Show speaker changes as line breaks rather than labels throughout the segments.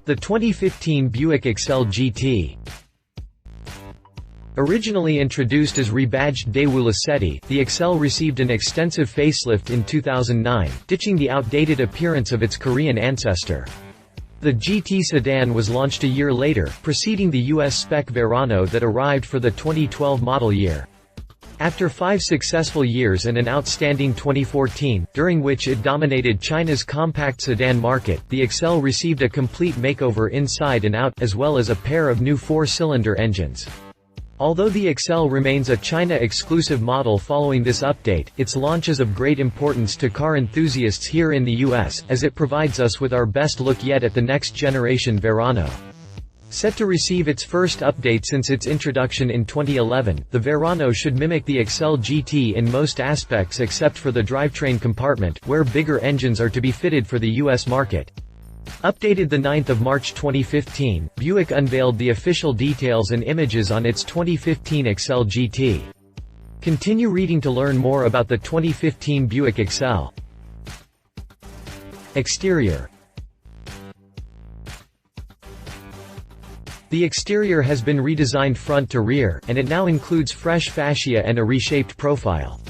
The 2015 Buick Excelle GT. Originally introduced as rebadged Daewoo Lacetti, the Excelle received an extensive facelift in 2009, ditching the outdated appearance of its Korean ancestor. The GT sedan was launched a year later, preceding the US spec Verano that arrived for the 2012 model year. After 5 successful years and an outstanding 2014, during which it dominated China's compact sedan market, the Excelle received a complete makeover inside and out, as well as a pair of new 4-cylinder engines. Although the Excelle remains a China-exclusive model following this update, its launch is of great importance to car enthusiasts here in the US, as it provides us with our best look yet at the next-generation Verano. Set to receive its first update since its introduction in 2011, the Verano should mimic the Excelle GT in most aspects except for the drivetrain compartment, where bigger engines are to be fitted for the US market. Updated 9 March 2015, Buick unveiled the official details and images on its 2015 Excelle GT. Continue reading to learn more about the 2015 Buick Excelle. Exterior. The exterior has been redesigned front to rear, and it now includes fresh fascia and a reshaped profile.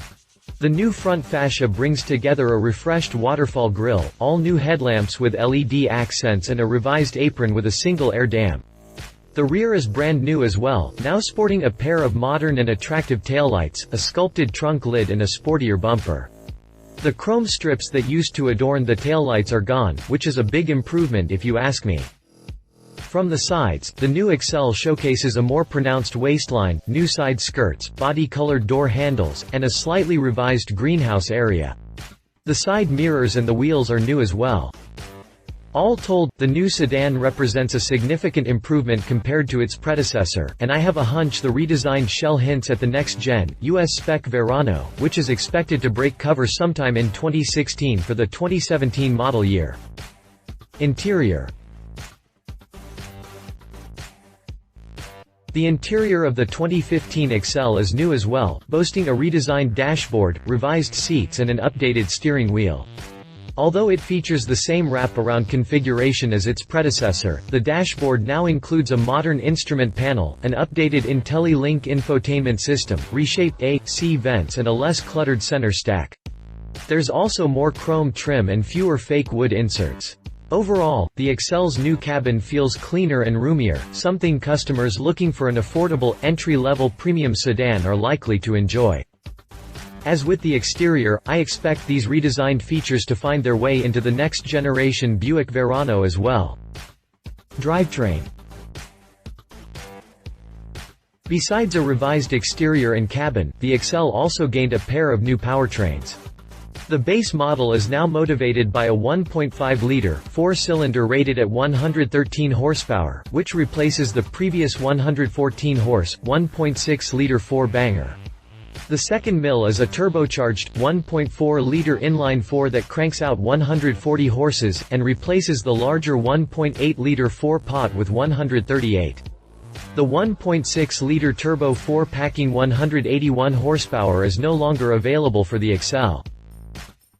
The new front fascia brings together a refreshed waterfall grille, all new headlamps with LED accents and a revised apron with a single air dam. The rear is brand new as well, now sporting a pair of modern and attractive taillights, a sculpted trunk lid and a sportier bumper. The chrome strips that used to adorn the taillights are gone, which is a big improvement if you ask me. From the sides, the new Excelle showcases a more pronounced waistline, new side skirts, body-colored door handles, and a slightly revised greenhouse area. The side mirrors and the wheels are new as well. All told, the new sedan represents a significant improvement compared to its predecessor, and I have a hunch the redesigned shell hints at the next-gen, US spec Verano, which is expected to break cover sometime in 2016 for the 2017 model year. Interior. The interior of the 2015 Excelle is new as well, boasting a redesigned dashboard, revised seats and an updated steering wheel. Although it features the same wraparound configuration as its predecessor, the dashboard now includes a modern instrument panel, an updated IntelliLink infotainment system, reshaped A/C vents and a less cluttered center stack. There's also more chrome trim and fewer fake wood inserts. Overall, the Excelle's new cabin feels cleaner and roomier, something customers looking for an affordable, entry-level premium sedan are likely to enjoy. As with the exterior, I expect these redesigned features to find their way into the next-generation Buick Verano as well. Drivetrain. Besides a revised exterior and cabin, the Excelle also gained a pair of new powertrains. The base model is now motivated by a 1.5-liter, 4-cylinder rated at 113 horsepower, which replaces the previous 114-horse, 1.6-liter 4-banger. The second mill is a turbocharged, 1.4-liter inline-4 that cranks out 140 horses, and replaces the larger 1.8-liter 4-pot with 138. The 1.6-liter turbo 4 packing 181 horsepower is no longer available for the Excelle.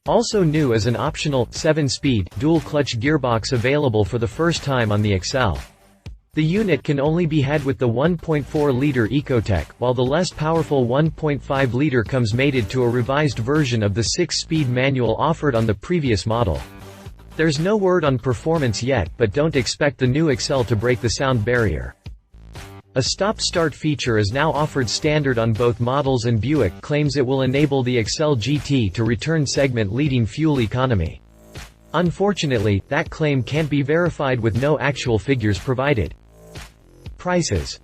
Also new is an optional, 7-speed, dual-clutch gearbox available for the first time on the Excelle. The unit can only be had with the 1.4-liter Ecotec, while the less powerful 1.5-liter comes mated to a revised version of the 6-speed manual offered on the previous model. There's no word on performance yet, but don't expect the new Excelle to break the sound barrier. A stop-start feature is now offered standard on both models, and Buick claims it will enable the Excelle GT to return segment-leading fuel economy. Unfortunately, that claim can't be verified with no actual figures provided. Prices.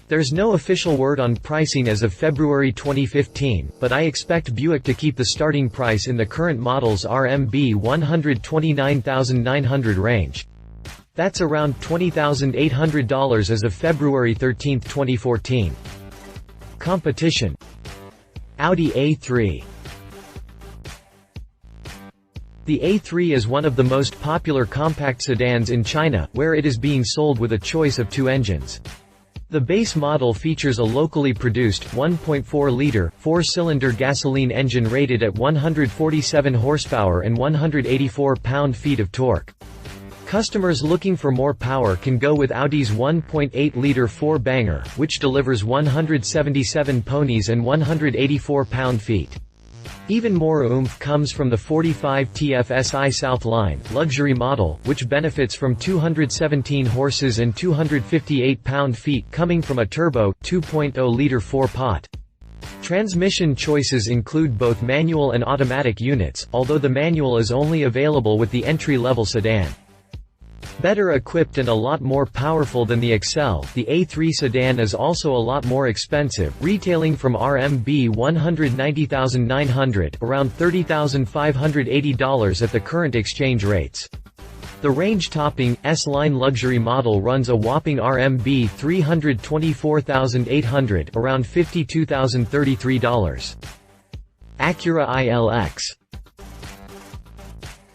There's no official word on pricing as of February 2015, but I expect Buick to keep the starting price in the current model's RMB 129,900 range. That's around $20,800 as of February 13, 2014. Competition. Audi A3. The A3 is one of the most popular compact sedans in China, where it is being sold with a choice of 2 engines. The base model features a locally produced 1.4-liter, four-cylinder gasoline engine rated at 147 horsepower and 184 pound-feet of torque. Customers looking for more power can go with Audi's 1.8-liter four-banger, which delivers 177 ponies and 184 pound-feet. Even more oomph comes from the 45 TFSI South Line luxury model, which benefits from 217 horses and 258 pound-feet coming from a turbo, 2.0-liter four-pot. Transmission choices include both manual and automatic units, although the manual is only available with the entry-level sedan. Better equipped and a lot more powerful than the Excelle, the A3 sedan is also a lot more expensive, retailing from RMB 190,900, around $30,580 at the current exchange rates. The range-topping, S-Line luxury model runs a whopping RMB 324,800, around $52,033. Acura ILX.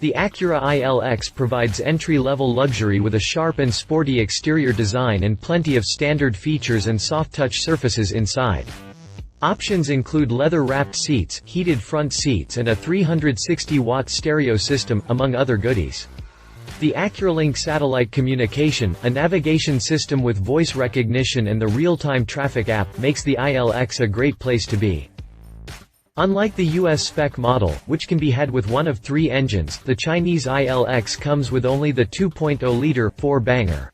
The Acura ILX provides entry-level luxury with a sharp and sporty exterior design and plenty of standard features and soft-touch surfaces inside. Options include leather-wrapped seats, heated front seats and a 360-watt stereo system, among other goodies. The AcuraLink satellite communication, a navigation system with voice recognition and the real-time traffic app, makes the ILX a great place to be. Unlike the US spec model, which can be had with one of three engines, the Chinese ILX comes with only the 2.0-liter four-banger.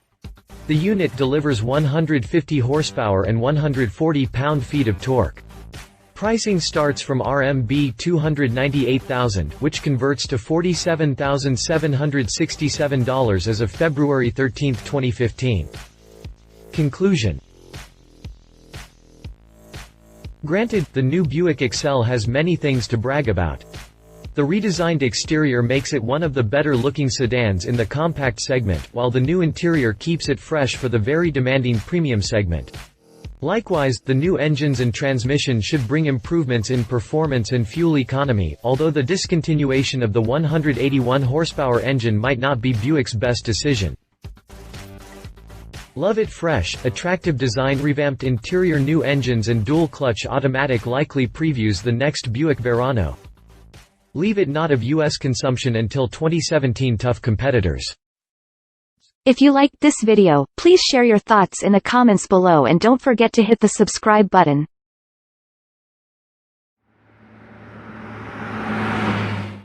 The unit delivers 150 horsepower and 140 pound-feet of torque. Pricing starts from RMB 298,000, which converts to $47,767 as of February 13, 2015. Conclusion. Granted, the new Buick Excelle has many things to brag about. The redesigned exterior makes it one of the better-looking sedans in the compact segment, while the new interior keeps it fresh for the very demanding premium segment. Likewise, the new engines and transmission should bring improvements in performance and fuel economy, although the discontinuation of the 181 horsepower engine might not be Buick's best decision. Love it fresh, attractive design, revamped interior, new engines and dual-clutch automatic likely previews the next Buick Verano. Leave it not of US consumption until 2017. Tough competitors.
If you liked this video, please share your thoughts in the comments below and don't forget to hit the subscribe button.